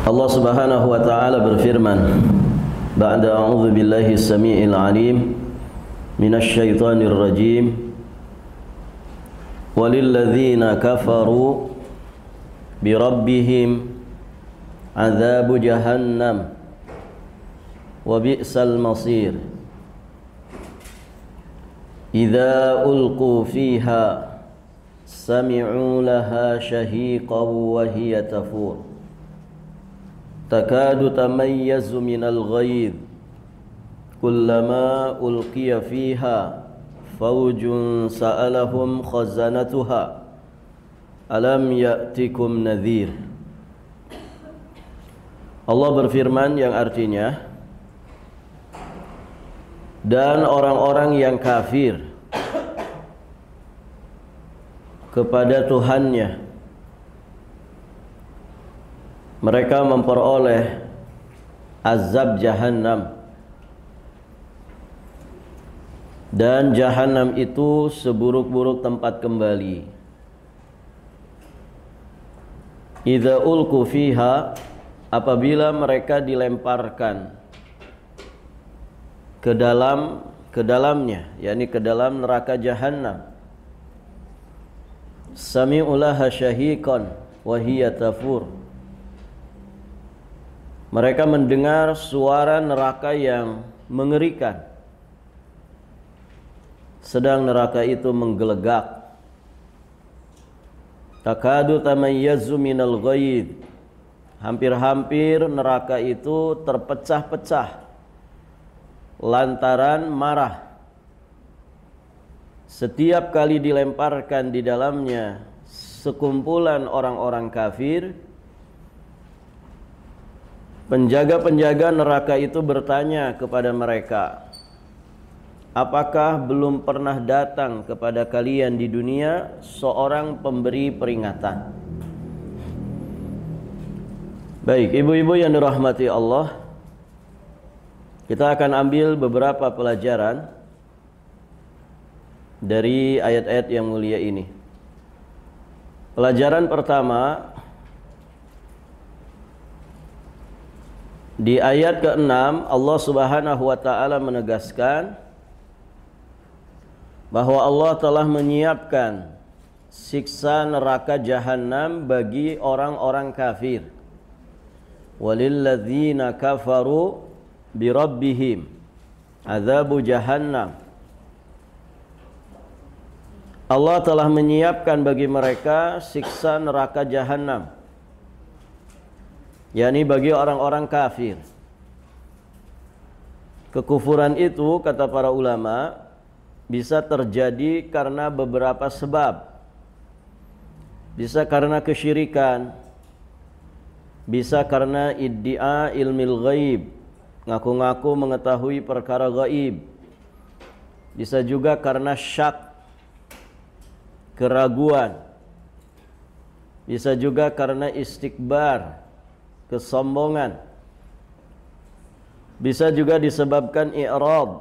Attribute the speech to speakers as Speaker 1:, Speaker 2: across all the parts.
Speaker 1: Allah Subhanahu wa taala berfirman, ba'da a'udzu billahi samii'il 'aliim minasy syaithanir rajim. Walil ladzina kafaru bi rabbihim 'adzabu jahannam wa bi'sal masir. Idza ulqu fiha sami'u laha shahiqan wa hiya tafur. Takadu tamayyazu minal ghayz kullama ulqiya fiha fawjun sa'alahum khazanatuha alam ya'tikum nadhir. Allah berfirman yang artinya, dan orang-orang yang kafir kepada Tuhannya, mereka memperoleh azab jahannam, dan jahannam itu seburuk-buruk tempat kembali. Idza ulqu fiha, apabila mereka dilemparkan ke dalamnya, yakni ke dalam neraka jahannam, sami'u laha syahiqan wa hiya tafur. Mereka mendengar suara neraka yang mengerikan, sedang neraka itu menggelegak. Takadu tamayyazu minal ghayz, hampir-hampir neraka itu terpecah-pecah lantaran marah. Setiap kali dilemparkan di dalamnya sekumpulan orang-orang kafir, penjaga-penjaga neraka itu bertanya kepada mereka, apakah belum pernah datang kepada kalian di dunia seorang pemberi peringatan? Baik, ibu-ibu yang dirahmati Allah, kita akan ambil beberapa pelajaran dari ayat-ayat yang mulia ini. Pelajaran pertama, di ayat ke-6 Allah Subhanahu wa taala menegaskan bahwa Allah telah menyiapkan siksa neraka jahanam bagi orang-orang kafir. Walil ladzina kafaru bi rabbihim adzabu jahannam. Allah telah menyiapkan bagi mereka siksa neraka jahanam, yakni bagi orang-orang kafir. Kekufuran itu, kata para ulama, bisa terjadi karena beberapa sebab. Bisa karena kesyirikan, bisa karena iddia ilmil ghaib, ngaku-ngaku mengetahui perkara gaib. Bisa juga karena syak, keraguan. Bisa juga karena istikbar, kesombongan. Bisa juga disebabkan i'rad,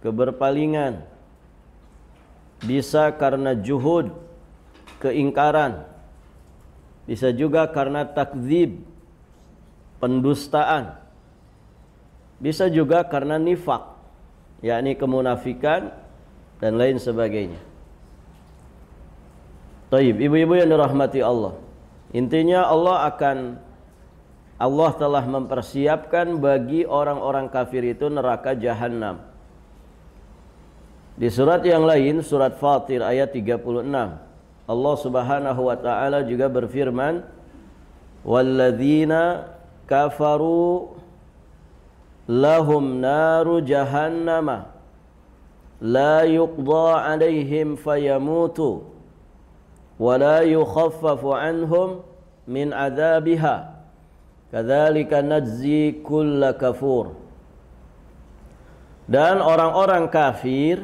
Speaker 1: keberpalingan. Bisa karena juhud, keingkaran. Bisa juga karena takdzib, pendustaan. Bisa juga karena nifak, yakni kemunafikan dan lain sebagainya. Taib, ibu-ibu yang dirahmati Allah, intinya Allah telah mempersiapkan bagi orang-orang kafir itu neraka jahanam. Di surat yang lain, surat Fatir ayat 36, Allah Subhanahu wa taala juga berfirman, walladzina kafaru lahum naru jahannama la yuqda alaihim fayamutu wa la yukhaffafu anhum min adzabiha kadzalika najzi kulla kafur. Dan orang-orang kafir,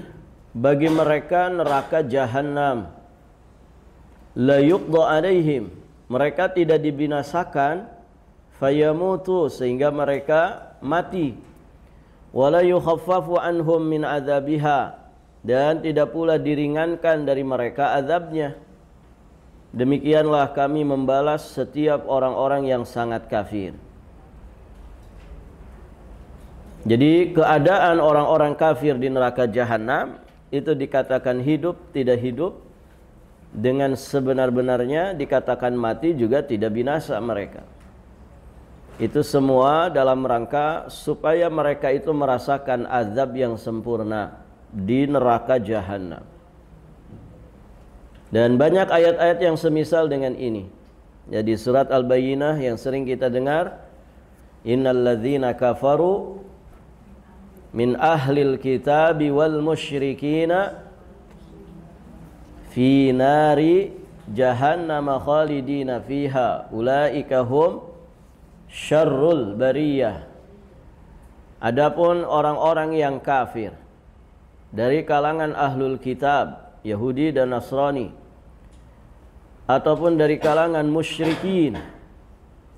Speaker 1: bagi mereka neraka jahanam, la yuqda alaihim, mereka tidak dibinasakan, fayamutu, sehingga mereka mati, wala yukhaffafu anhum min adzabiha, dan tidak pula diringankan dari mereka azabnya. demikianlah kami membalas setiap orang-orang yang sangat kafir. Jadi keadaan orang-orang kafir di neraka jahanam itu dikatakan hidup, tidak hidup, dengan sebenar-benarnya, dikatakan mati juga tidak binasa mereka. Itu semua dalam rangka supaya mereka itu merasakan azab yang sempurna di neraka jahanam. Dan banyak ayat-ayat yang semisal dengan ini. Jadi surat Al-Bayyinah yang sering kita dengar, innal ladzina kafaru min ahlil kitabi wal musyrikina fi nari jahannam khalidina fiha ulaika hum syarrul bariyah. Adapun orang-orang yang kafir dari kalangan ahlul kitab, Yahudi dan Nasrani, ataupun dari kalangan musyrikin,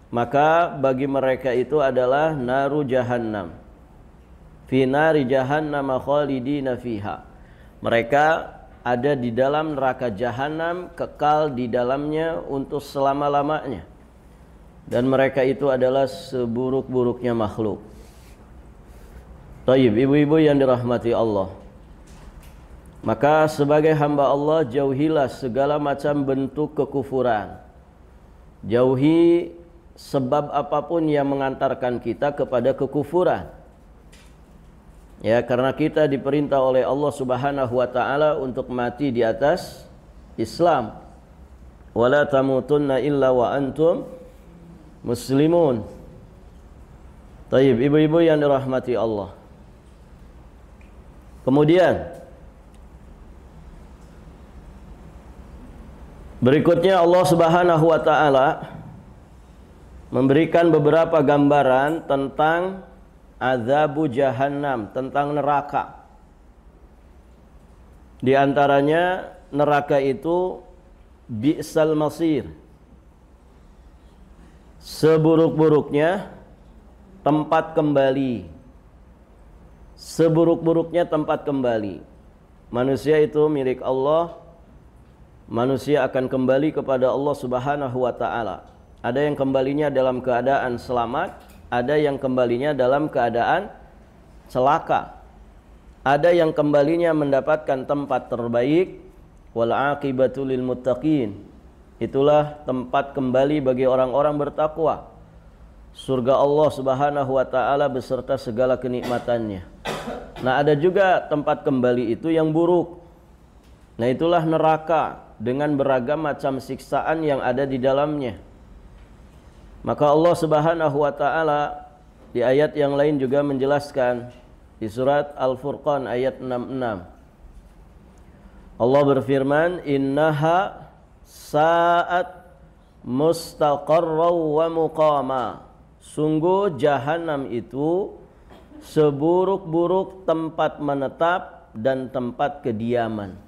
Speaker 1: maka bagi mereka itu adalah naru jahannam, fi nari jahannam khalidina fiha. Mereka ada di dalam neraka jahanam, kekal di dalamnya untuk selama-lamanya. Dan mereka itu adalah seburuk-buruknya makhluk. Taib, ibu-ibu yang dirahmati Allah, maka sebagai hamba Allah, jauhilah segala macam bentuk kekufuran. Jauhi sebab apapun yang mengantarkan kita kepada kekufuran. Ya, karena kita diperintah oleh Allah Subhanahu wa taala untuk mati di atas Islam. Wala tamutunna illa wa antum muslimun. Taib, ibu-ibu yang dirahmati Allah. Kemudian berikutnya Allah Subhanahu wa taala memberikan beberapa gambaran tentang azabu jahannam, tentang neraka. Di antaranya neraka itu bi'sal masir, seburuk-buruknya tempat kembali. Seburuk-buruknya tempat kembali. Manusia itu milik Allah. Manusia akan kembali kepada Allah Subhanahu wa taala. Ada yang kembalinya dalam keadaan selamat, ada yang kembalinya dalam keadaan celaka. Ada yang kembalinya mendapatkan tempat terbaik, wal aqibatu lil muttaqin. Itulah tempat kembali bagi orang-orang bertakwa. Surga Allah Subhanahu wa taala beserta segala kenikmatannya. Nah, ada juga tempat kembali itu yang buruk. Nah, itulah neraka dengan beragam macam siksaan yang ada di dalamnya. Maka Allah Subhanahu wa taala di ayat yang lain juga menjelaskan di surat Al-Furqan ayat 66. Allah berfirman, "Innaha sa'at mustaqarraw wa muqama." Sungguh jahanam itu seburuk-buruk tempat menetap dan tempat kediaman.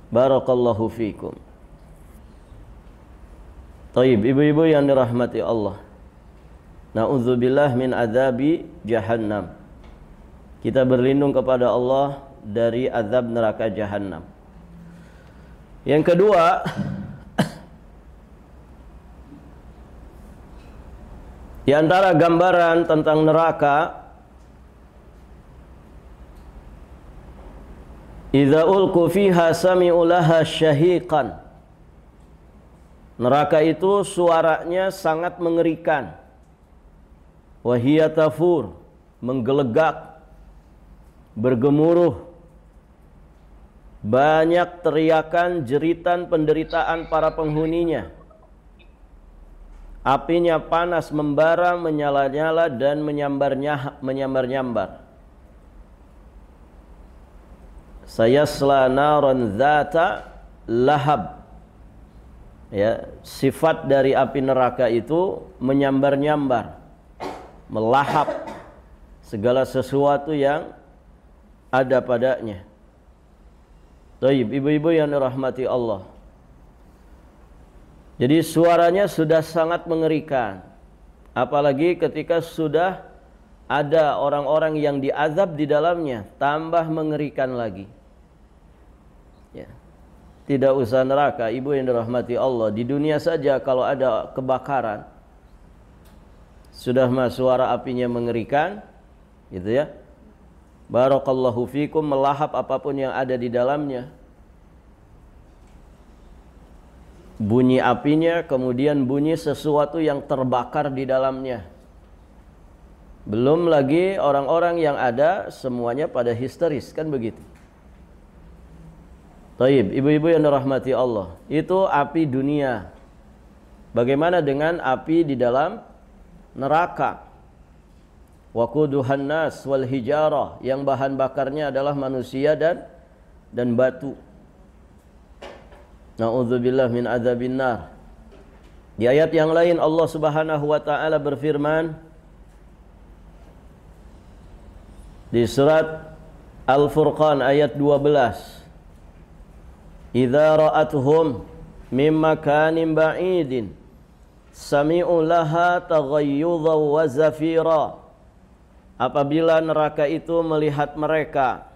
Speaker 1: Barakallahu fikum. Taib, ibu-ibu yang dirahmati Allah, na'udzubillah min azabi jahannam. Kita berlindung kepada Allah dari azab neraka jahannam. Yang kedua, di antara gambaran tentang neraka, idza ulqu fiha sami'u laha syahiqan. Neraka itu suaranya sangat mengerikan. Wa hiya tafur, menggelegak, bergemuruh. Banyak teriakan, jeritan, penderitaan para penghuninya. Apinya panas membara, menyala-nyala dan menyambar-nyambar. Sayasla naran dzata lahab. Ya, sifat dari api neraka itu menyambar-nyambar, melahap segala sesuatu yang ada padanya. Taib, ibu-ibu yang dirahmati Allah. Jadi suaranya sudah sangat mengerikan. Apalagi ketika sudah ada orang-orang yang diazab di dalamnya, tambah mengerikan lagi. Ya. Tidak usah neraka, ibu yang dirahmati Allah. Di dunia saja kalau ada kebakaran, sudah suara apinya mengerikan, gitu ya. Barakallahu fikum, melahap apapun yang ada di dalamnya. Bunyi apinya, kemudian bunyi sesuatu yang terbakar di dalamnya. Belum lagi orang-orang yang ada semuanya pada histeris, kan begitu. Taib, ibu-ibu yang dirahmati Allah, itu api dunia. Bagaimana dengan api di dalam neraka? Waquduhan nas wal hijarah, yang bahan bakarnya adalah manusia dan batu. Na'udzubillah min adzabin nar. Di ayat yang lain Allah Subhanahu wa taala berfirman di surat Al-Furqan ayat 12. Idza ra'atuhum min makanin ba'idin sami'u laha taghayyudhan wa zafira. Apabila neraka itu melihat mereka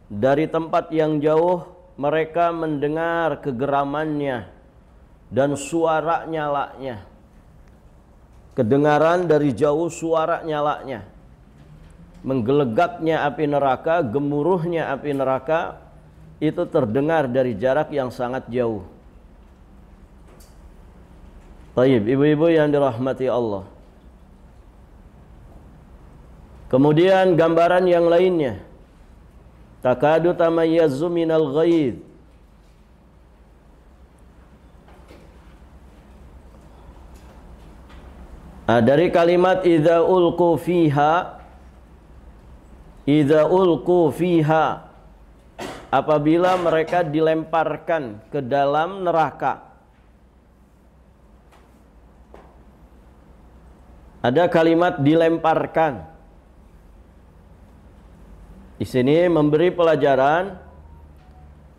Speaker 1: dari tempat yang jauh, mereka mendengar kegeramannya dan suara nyalanya. Kedengaran dari jauh suara nyalanya. Menggelegaknya api neraka, gemuruhnya api neraka itu terdengar dari jarak yang sangat jauh. Baik, ibu-ibu yang dirahmati Allah. Kemudian gambaran yang lainnya. Takadu tamayyazu minal ghaidh. Dari kalimat idza ulqu fiha, apabila mereka dilemparkan ke dalam neraka. Ada kalimat dilemparkan. Di sini memberi pelajaran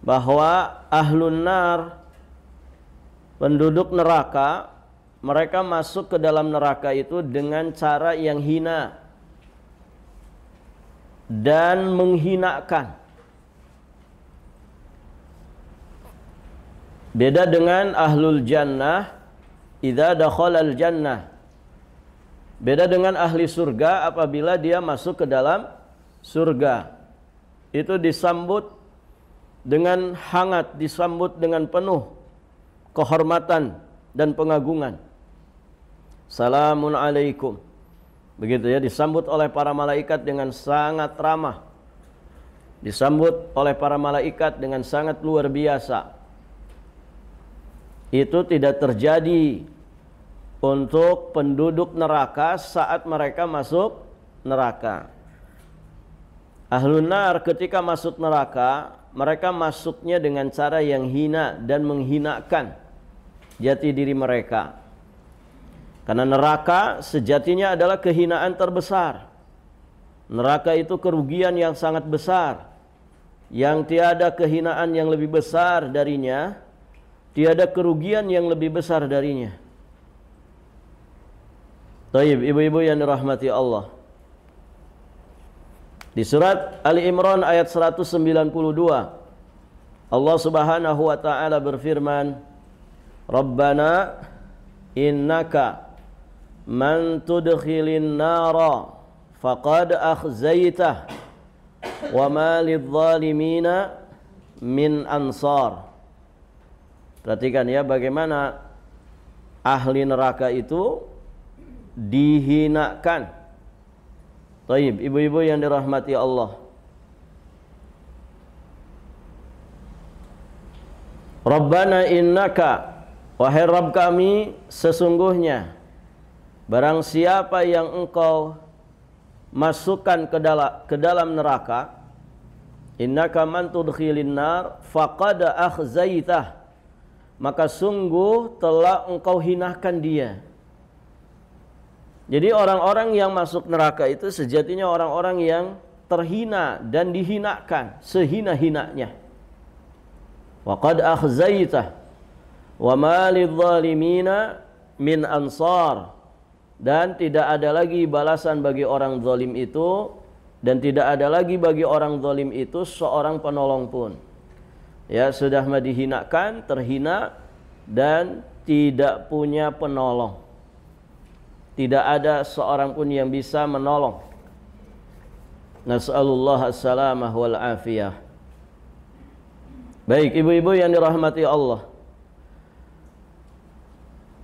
Speaker 1: bahwa ahlun nar, penduduk neraka, mereka masuk ke dalam neraka itu dengan cara yang hina dan menghinakan. Beda dengan ahlul jannah, idza dakhalal jannah. Beda dengan ahli surga apabila dia masuk ke dalam surga. Itu disambut dengan hangat, disambut dengan penuh kehormatan dan pengagungan. Salamun alaikum. Begitu ya, disambut oleh para malaikat dengan sangat ramah. Disambut oleh para malaikat dengan sangat luar biasa. Itu tidak terjadi untuk penduduk neraka saat mereka masuk neraka. Ahlun nar ketika masuk neraka, mereka masuknya dengan cara yang hina dan menghinakan jati diri mereka. Karena neraka sejatinya adalah kehinaan terbesar. Neraka itu kerugian yang sangat besar, yang tiada kehinaan yang lebih besar darinya, tiada kerugian yang lebih besar darinya. Taib, ibu-ibu yang dirahmati Allah. Di surat Ali Imran ayat 192, Allah Subhanahu wa taala berfirman, Rabbana innaka man tudkhilin nara faqad akhzaitah wa ma lidzalimina min ansar. Perhatikan ya bagaimana ahli neraka itu dihinakan. Taib, ibu-ibu yang dirahmati Allah. Rabbana innaka, wahai Rabb kami, sesungguhnya barang siapa yang engkau masukkan ke dalam neraka, innaka man tudkhilin nar faqad akhzaitah, maka sungguh telah engkau hinakan dia. Jadi orang-orang yang masuk neraka itu sejatinya orang-orang yang terhina dan dihinakan sehina-hinanya. Waqad akhzaitah wa ma lidzalimina min ansar, dan tidak ada lagi balasan bagi orang zalim itu, dan tidak ada lagi bagi orang zalim itu seorang penolong pun. Ya, sudah dihinakan, terhina dan tidak punya penolong. Tidak ada seorang pun yang bisa menolong. Nas'alullah as-salamah wal afiyah. Baik, ibu-ibu yang dirahmati Allah.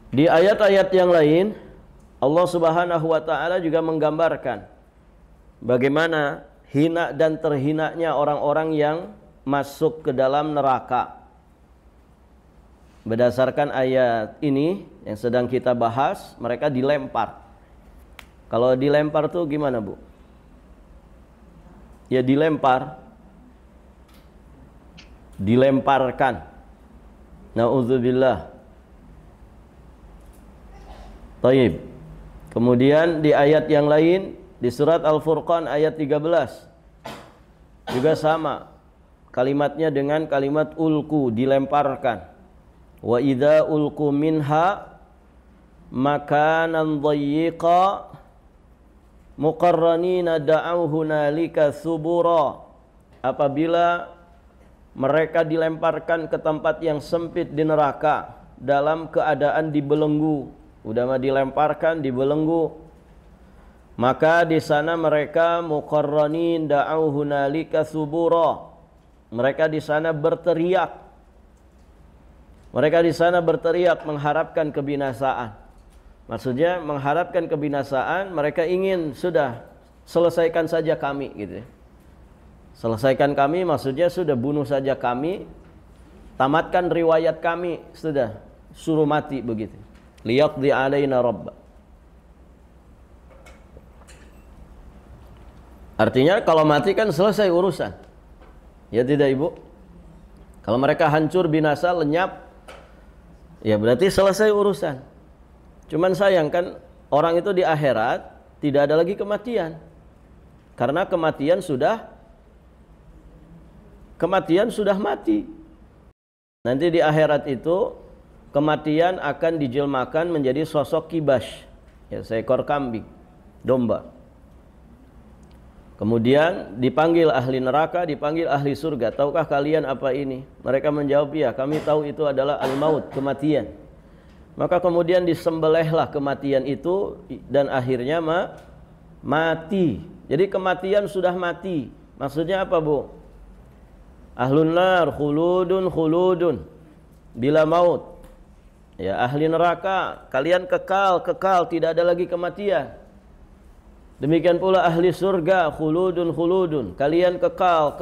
Speaker 1: Di ayat-ayat yang lain, Allah Subhanahu wa taala juga menggambarkan bagaimana hina dan terhinanya orang-orang yang masuk ke dalam neraka. Berdasarkan ayat ini yang sedang kita bahas, mereka dilempar. Kalau dilempar tuh gimana, Bu? Ya dilempar, dilemparkan. Nauzubillah. Taib. Kemudian di ayat yang lain, di surat Al-Furqan ayat 13 juga sama. Kalimatnya dengan kalimat ulku, dilemparkan. Wa idza ulqu minha makanan dhayyiqa muqarranina da'au hunalika subura. Apabila mereka dilemparkan ke tempat yang sempit di neraka dalam keadaan dibelenggu, udah mah dilemparkan dibelenggu, maka di sana mereka muqarranin da'au hunalika subura. Mereka di sana berteriak. Mereka di sana berteriak mengharapkan kebinasaan. Maksudnya mengharapkan kebinasaan, mereka ingin sudah selesaikan saja kami gitu. Selesaikan kami maksudnya sudah bunuh saja kami, tamatkan riwayat kami, sudah suruh mati begitu. Liyaqdi alaina rabb. Artinya kalau mati kan selesai urusan. Ya tidak, Ibu? Kalau mereka hancur, binasa, lenyap, ya berarti selesai urusan. Cuman sayang kan orang itu di akhirat tidak ada lagi kematian. Karena kematian sudah mati. Nanti di akhirat itu kematian akan dijelmakan menjadi sosok kibash, ya, seekor kambing, domba. Kemudian dipanggil ahli neraka, dipanggil ahli surga. Tahukah kalian apa ini? Mereka menjawab, ya kami tahu itu adalah al-maut, kematian. Maka kemudian disembelihlah kematian itu dan akhirnya mati. Jadi kematian sudah mati. Maksudnya apa, Bu? Ahlun nar khuludun khuludun bila maut. Ya, ahli neraka, kalian kekal tidak ada lagi kematian. Demikian pula ahli surga, khuludun khuludun, kalian kekal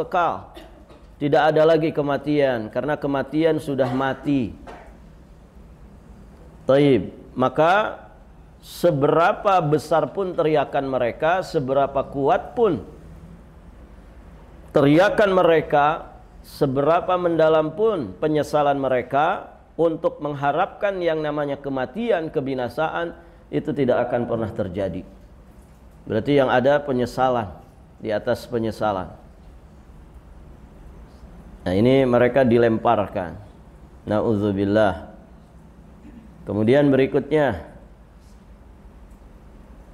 Speaker 1: tidak ada lagi kematian karena kematian sudah mati. Taib. Maka seberapa besar pun teriakan mereka, seberapa kuat pun teriakan mereka, seberapa mendalam pun penyesalan mereka untuk mengharapkan yang namanya kematian, kebinasaan, itu tidak akan pernah terjadi. Berarti yang ada penyesalan di atas penyesalan. Nah, ini mereka dilemparkan. Nauzubillah. Kemudian berikutnya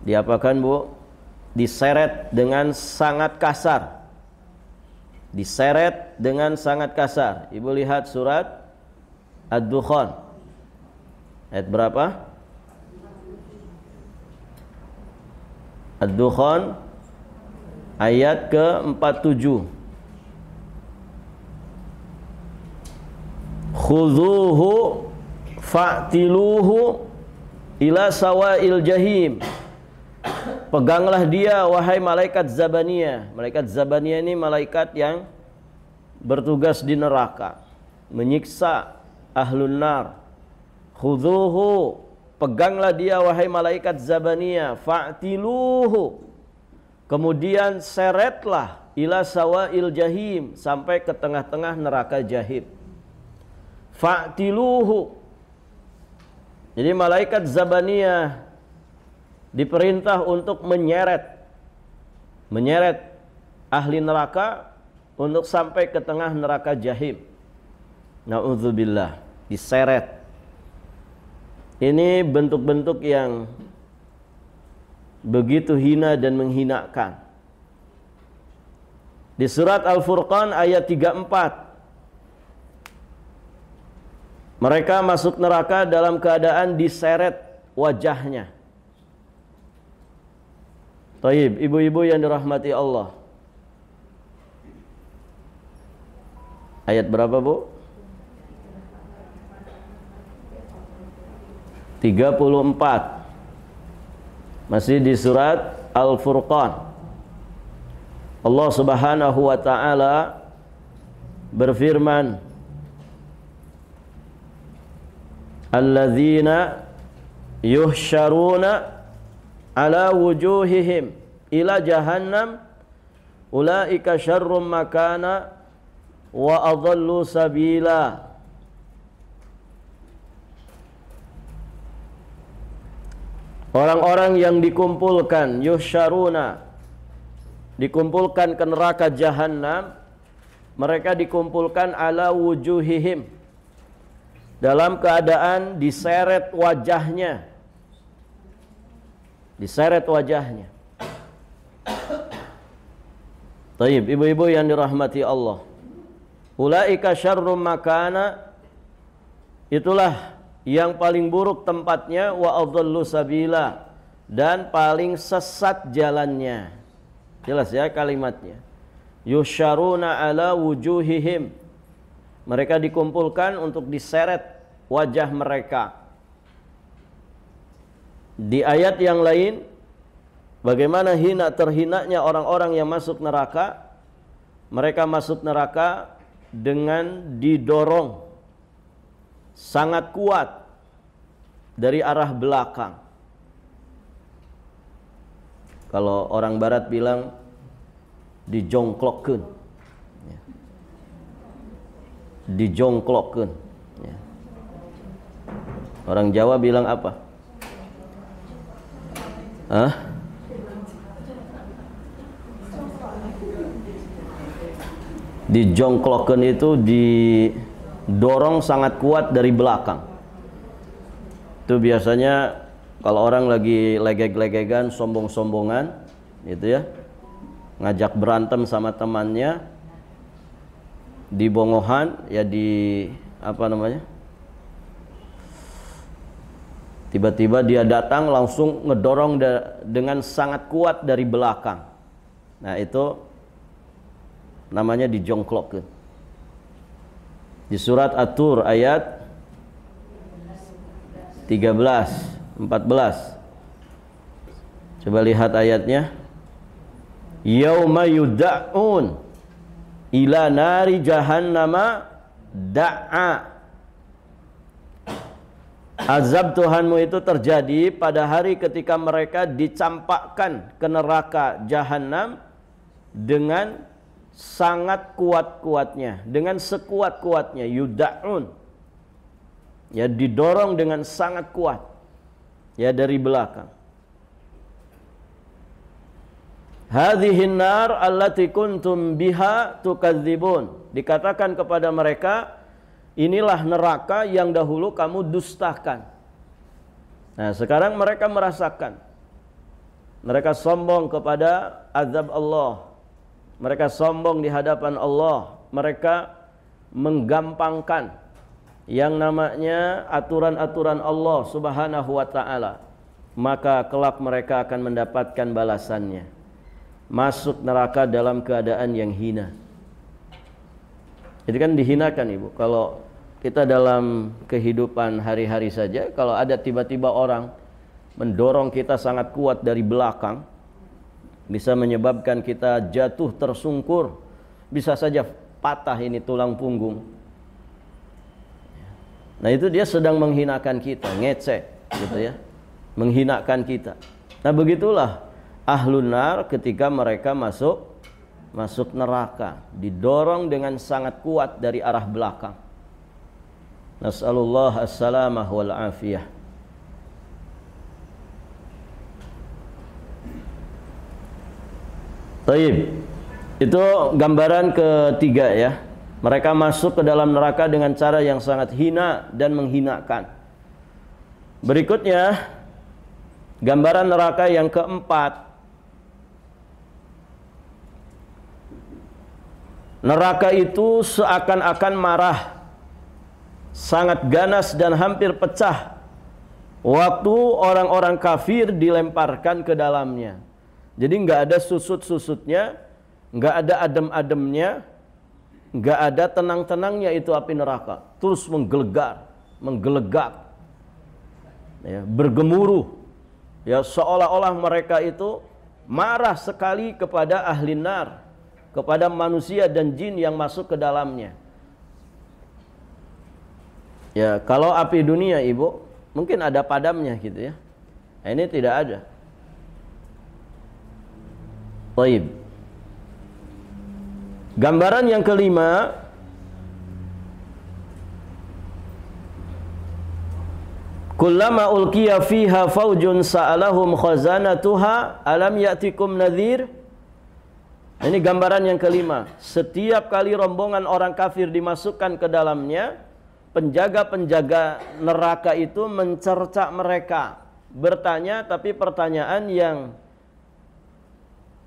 Speaker 1: diapakan, Bu? Diseret dengan sangat kasar. Diseret dengan sangat kasar. Ibu lihat surat Ad-Dukhan. Ayat berapa? Ad-Dukhan ayat ke-47. Khudhuhu fa'tiluhu ila sawa'il jahim. Peganglah dia wahai malaikat Zabaniyah. Malaikat Zabaniyah ini malaikat yang bertugas di neraka, menyiksa ahlun nar. Khudhuhu, peganglah dia wahai malaikat Zabaniyah, fa'tiluhu, kemudian seretlah ila sawa'il jahim, sampai ke tengah-tengah neraka jahim. Fa'tiluhu. Jadi malaikat Zabaniyah diperintah untuk menyeret ahli neraka untuk sampai ke tengah neraka jahim. Na'udzubillah, diseret. Ini bentuk-bentuk yang begitu hina dan menghinakan. Di surat Al-Furqan ayat 34, Mereka masuk neraka dalam keadaan diseret wajahnya. Taib, ibu-ibu yang dirahmati Allah. Ayat berapa, Bu? 34. Masih di surat Al-Furqan. Allah Subhanahu wa taala berfirman, alladzina yuhsyaruna ala wujuhihim ila jahannam ulaika syarrum makana wa adallu sabila. Orang-orang yang dikumpulkan, yuhsyaruna, dikumpulkan ke neraka jahannam, mereka dikumpulkan ala wujuhihim, dalam keadaan diseret wajahnya. Diseret wajahnya. Taib, ibu-ibu yang dirahmati Allah. Ulaika syarrum makana, itulah yang paling buruk tempatnya, wa adhallu sabila, dan paling sesat jalannya. Jelas ya kalimatnya. Yusyaruna ala wujuhihim, mereka dikumpulkan untuk diseret wajah mereka. Di ayat yang lain, bagaimana terhinanya orang-orang yang masuk neraka. Mereka masuk neraka dengan didorong sangat kuat dari arah belakang. Kalau orang barat bilang dijongklokkeun. Dijongklokkeun. Orang Jawa bilang apa? Hah? Dijongklokkeun itu didorong sangat kuat dari belakang. Itu biasanya kalau orang lagi legeg-legegan, sombong-sombongan, gitu ya, ngajak berantem sama temannya di bongohan, ya di apa namanya? Tiba-tiba dia datang langsung ngedorong dengan sangat kuat dari belakang. Nah, itu namanya dijongklokkeun. Di surat At-Tur ayat 13, 14. Coba lihat ayatnya. Yauma yud'un ila nari jahannama da'a. Azab Tuhanmu itu terjadi pada hari ketika mereka dicampakkan ke neraka jahanam dengan sangat kuat-kuatnya, dengan sekuat-kuatnya, yud'un. Ya, didorong dengan sangat kuat, ya, dari belakang. Hadhihin nar allati kuntum biha tukadzibun. Dikatakan kepada mereka, inilah neraka yang dahulu kamu dustakan. Nah, sekarang mereka merasakan. Mereka sombong kepada azab Allah. Mereka sombong di hadapan Allah. Mereka menggampangkan yang namanya aturan-aturan Allah Subhanahu wa ta'ala. Maka kelak mereka akan mendapatkan balasannya. Masuk neraka dalam keadaan yang hina. Jadi kan dihinakan, Ibu. Kalau kita dalam kehidupan hari-hari saja, kalau ada tiba-tiba orang mendorong kita sangat kuat dari belakang, bisa menyebabkan kita jatuh tersungkur, bisa saja patah ini tulang punggung. Nah, itu dia sedang menghinakan kita, ngecek gitu ya, menghinakan kita. Nah, begitulah ahlun nar ketika mereka masuk neraka, didorong dengan sangat kuat dari arah belakang. Nas'alullah as-salamah wal afiyah. Taib. Itu gambaran ketiga ya. Mereka masuk ke dalam neraka dengan cara yang sangat hina dan menghinakan. Berikutnya, gambaran neraka yang keempat. Neraka itu seakan-akan marah sangat ganas dan hampir pecah waktu orang-orang kafir dilemparkan ke dalamnya. Jadi nggak ada susut-susutnya, nggak ada adem-ademnya, nggak ada tenang-tenangnya itu api neraka. Terus menggelegar, menggelegak, ya, bergemuruh, ya, seolah-olah mereka itu marah sekali kepada ahli nar, kepada manusia dan jin yang masuk ke dalamnya. Ya, kalau api dunia, Ibu, mungkin ada padamnya gitu ya. Nah, ini tidak ada. Baik. Gambaran yang kelima, kullama ulqiya fiha faujun sa'alahum khazanatuha alam ya'tikum nadhir. Ini gambaran yang kelima. Setiap kali rombongan orang kafir dimasukkan ke dalamnya, penjaga-penjaga neraka itu mencerca mereka, bertanya, tapi pertanyaan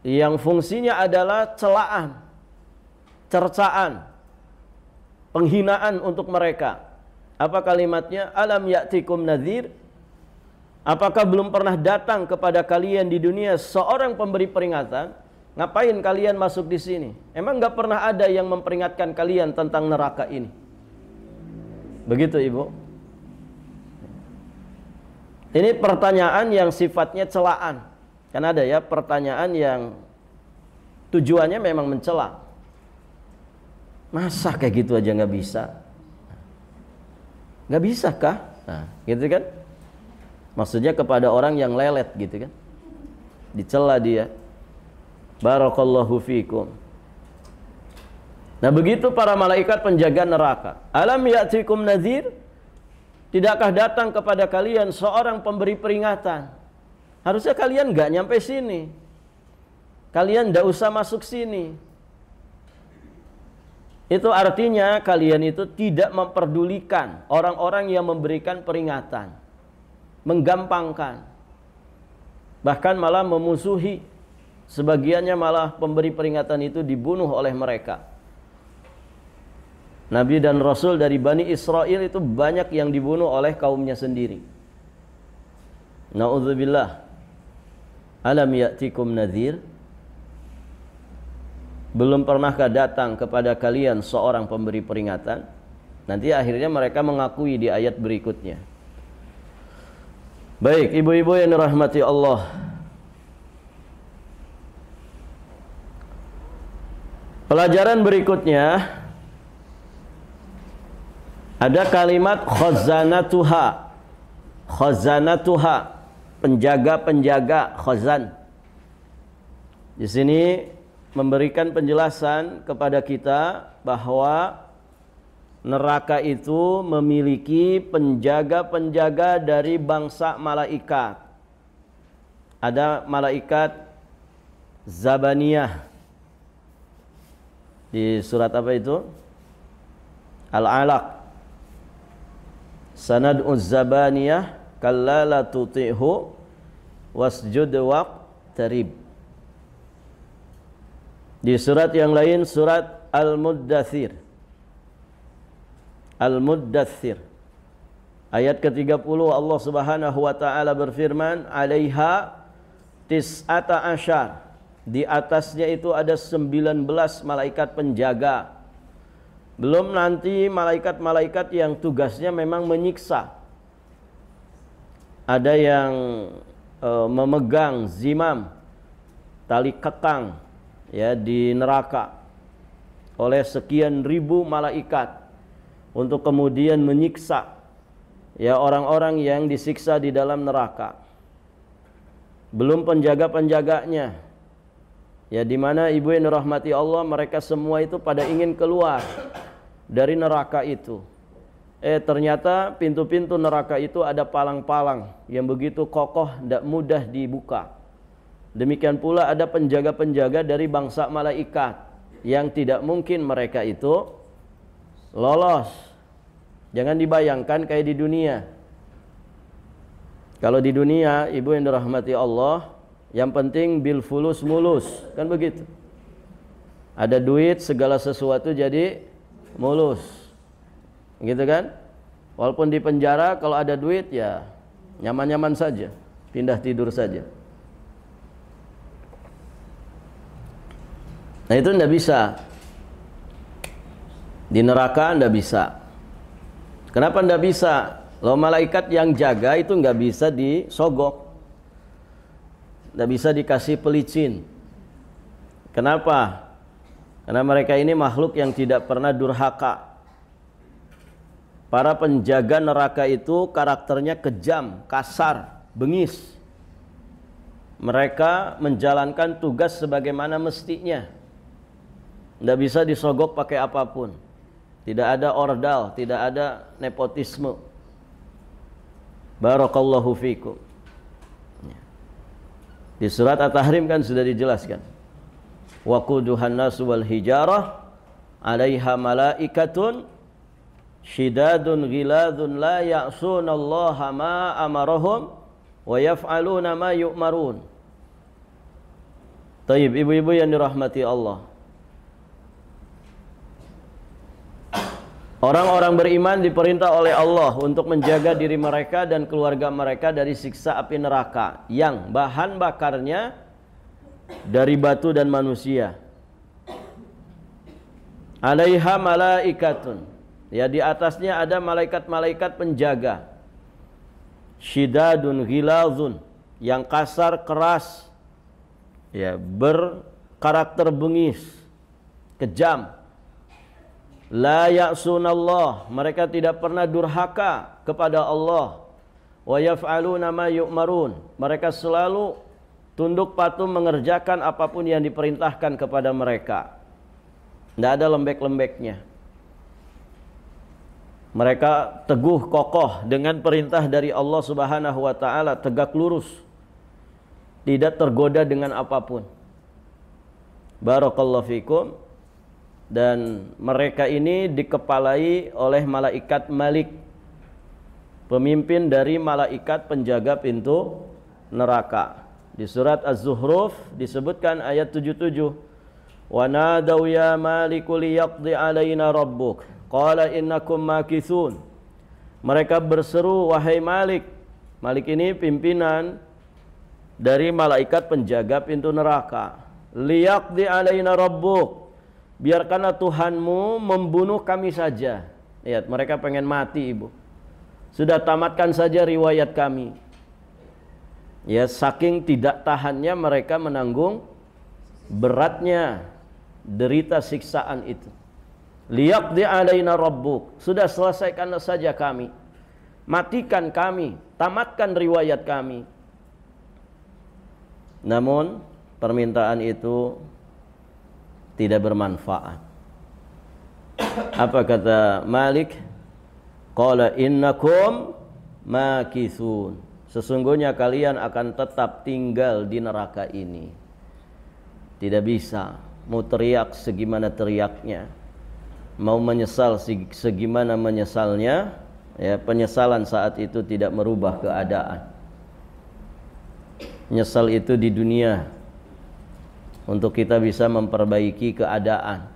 Speaker 1: yang fungsinya adalah celaan, cercaan, penghinaan untuk mereka. Apa kalimatnya? Alam ya'tikum nadhir? Apakah belum pernah datang kepada kalian di dunia seorang pemberi peringatan? Ngapain kalian masuk di sini? Emang nggak pernah ada yang memperingatkan kalian tentang neraka ini? Begitu, Ibu. Ini pertanyaan yang sifatnya celaan. Kan ada ya pertanyaan yang tujuannya memang mencela. Masa kayak gitu aja nggak bisa? Nggak bisa kah? Nah, gitu kan? Maksudnya kepada orang yang lelet gitu kan? Dicela dia. Barakallahu fiikum. Nah, begitu para malaikat penjaga neraka. Alam ya'tikum nadhir? Tidakkah datang kepada kalian seorang pemberi peringatan? Harusnya kalian nggak nyampe sini. Kalian nggak usah masuk sini. Itu artinya kalian itu tidak memperdulikan orang-orang yang memberikan peringatan. Menggampangkan. Bahkan malah memusuhi. Sebagiannya malah pemberi peringatan itu dibunuh oleh mereka. Nabi dan Rasul dari Bani Israel itu banyak yang dibunuh oleh kaumnya sendiri. Na'udzubillah. Alam ya'tikum nadhir? Belum pernahkah datang kepada kalian seorang pemberi peringatan? Nanti akhirnya mereka mengakui di ayat berikutnya. Baik, ibu-ibu yang dirahmati Allah. Pelajaran berikutnya, ada kalimat khazanatuha. Khazanatuha, penjaga-penjaga, khazan. Di sini memberikan penjelasan kepada kita bahwa neraka itu memiliki penjaga-penjaga dari bangsa malaikat. Ada malaikat Zabaniyah. Di surat apa itu? Al-Alaq. Sanad'uz zabaniyah kalla la tuti'hu wasjud waqtarib. Di surat yang lain, surat Al-Muddathir. Al-Muddathir. Ayat ke-30 Allah Subhanahu wa taala berfirman, "Alaiha tis'ata asyar." Di atasnya itu ada 19 malaikat penjaga. Belum nanti malaikat-malaikat yang tugasnya memang menyiksa. Ada yang memegang zimam, tali kekang, ya, di neraka oleh sekian ribu malaikat untuk kemudian menyiksa, ya, orang-orang yang disiksa di dalam neraka. Belum penjaga-penjaganya, ya, di mana ibu yang dirahmati Allah, mereka semua itu pada ingin keluar dari neraka itu. Ternyata pintu-pintu neraka itu ada palang-palang yang begitu kokoh, tidak mudah dibuka. Demikian pula ada penjaga-penjaga dari bangsa malaikat yang tidak mungkin mereka itu lolos. Jangan dibayangkan kayak di dunia. Kalau di dunia, ibu yang dirahmati Allah, yang penting bil fulus mulus, kan begitu. Ada duit, segala sesuatu jadi mulus, gitu kan? Walaupun di penjara, kalau ada duit ya nyaman-nyaman saja, pindah tidur saja. Nah itu tidak bisa. Di neraka tidak bisa. Kenapa tidak bisa? Loh, malaikat yang jaga itu nggak bisa disogok, nggak bisa dikasih pelicin. Kenapa? Karena mereka ini makhluk yang tidak pernah durhaka. Para penjaga neraka itu karakternya kejam, kasar, bengis. Mereka menjalankan tugas sebagaimana mestinya. Tidak bisa disogok pakai apapun. Tidak ada ordal, tidak ada nepotisme. Barakallahu fikum. Di surat At-Tahrim kan sudah dijelaskan. Waquduhan nasu wal hijarah 'alaiha malaikatun syidadun ghiladun la ya'sunallaha ma amarahum wa yaf'aluna ma yu'marun. Taib, ibu-ibu yang dirahmati Allah. Orang-orang beriman diperintah oleh Allah untuk menjaga diri mereka dan keluarga mereka dari siksa api neraka yang bahan bakarnya dari batu dan manusia. 'Alaiha malaikatun. Ya, di atasnya ada malaikat-malaikat penjaga. Syidadun ghilazun, yang kasar keras. Ya, berkarakter bengis, kejam. La ya'sunallah, mereka tidak pernah durhaka kepada Allah. Wa yaf'aluna ma yu'marun, mereka selalu tunduk patuh mengerjakan apapun yang diperintahkan kepada mereka. Tidak ada lembek-lembeknya. Mereka teguh kokoh dengan perintah dari Allah Subhanahu wa taala, tegak lurus. Tidak tergoda dengan apapun. Barakallahu fikum. Dan mereka ini dikepalai oleh malaikat Malik, pemimpin dari malaikat penjaga pintu neraka. Di surat Az-Zuhruf disebutkan ayat 77. Wa nadaw ya maliku liyaqdi alaina rabbuk qala innakum makithun. Mereka berseru, wahai Malik. Malik ini pimpinan dari malaikat penjaga pintu neraka. Liyaqdi alaina rabbuk, biarkanlah Tuhanmu membunuh kami saja. Lihat, mereka pengen mati, ibu. Sudah tamatkan saja riwayat kami. Ya, saking tidak tahannya mereka menanggung beratnya derita siksaan itu. Liyaqdi alaina rabbuk, sudah selesaikanlah saja kami. Matikan kami, tamatkan riwayat kami. Namun permintaan itu tidak bermanfaat. Apa kata Malik? Qala innakum makithun. Sesungguhnya kalian akan tetap tinggal di neraka ini. Tidak bisa. Mau teriak segimana teriaknya, mau menyesal segimana menyesalnya, ya, penyesalan saat itu tidak merubah keadaan. Nyesal itu di dunia untuk kita bisa memperbaiki keadaan.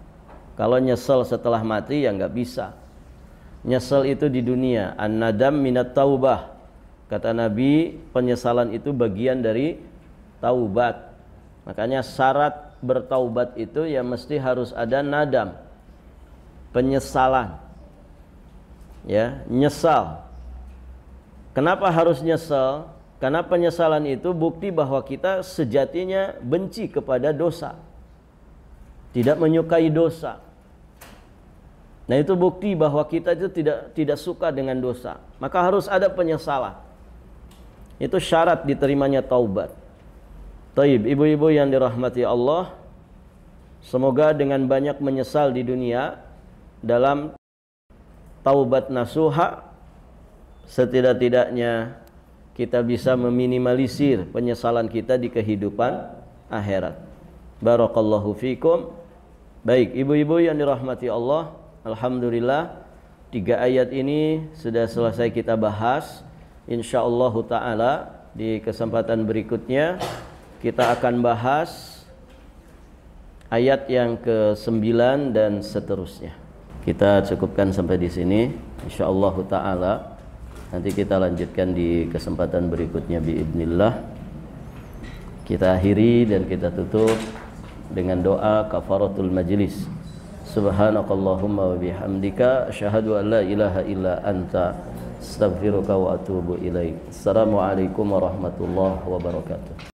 Speaker 1: Kalau nyesel setelah mati ya nggak bisa. Nyesel itu di dunia. An-nadam minat taubah. Kata Nabi, penyesalan itu bagian dari taubat. Makanya syarat bertaubat itu ya mesti harus ada nadam, penyesalan. Ya, nyesal. Kenapa harus nyesal? Karena penyesalan itu bukti bahwa kita sejatinya benci kepada dosa, tidak menyukai dosa. Nah, itu bukti bahwa kita itu tidak suka dengan dosa. Maka harus ada penyesalan. Itu syarat diterimanya taubat. Taib, ibu-ibu yang dirahmati Allah, semoga dengan banyak menyesal di dunia dalam taubat nasuha, setidak-tidaknya kita bisa meminimalisir penyesalan kita di kehidupan akhirat. Barakallahu fikum. Baik, ibu-ibu yang dirahmati Allah, alhamdulillah 3 ayat ini sudah selesai kita bahas. Insyaallah taala di kesempatan berikutnya kita akan bahas ayat yang ke-9 dan seterusnya. Kita cukupkan sampai di sini. Insyaallah taala nanti kita lanjutkan di kesempatan berikutnya biidznillah. Kita akhiri dan kita tutup dengan doa kafaratul majlis. Subhanakallahumma wa bihamdika asyhadu an la ilaha illa anta astaghfiruka wa atubu ilaik. Assalamualaikum warahmatullahi wabarakatuh.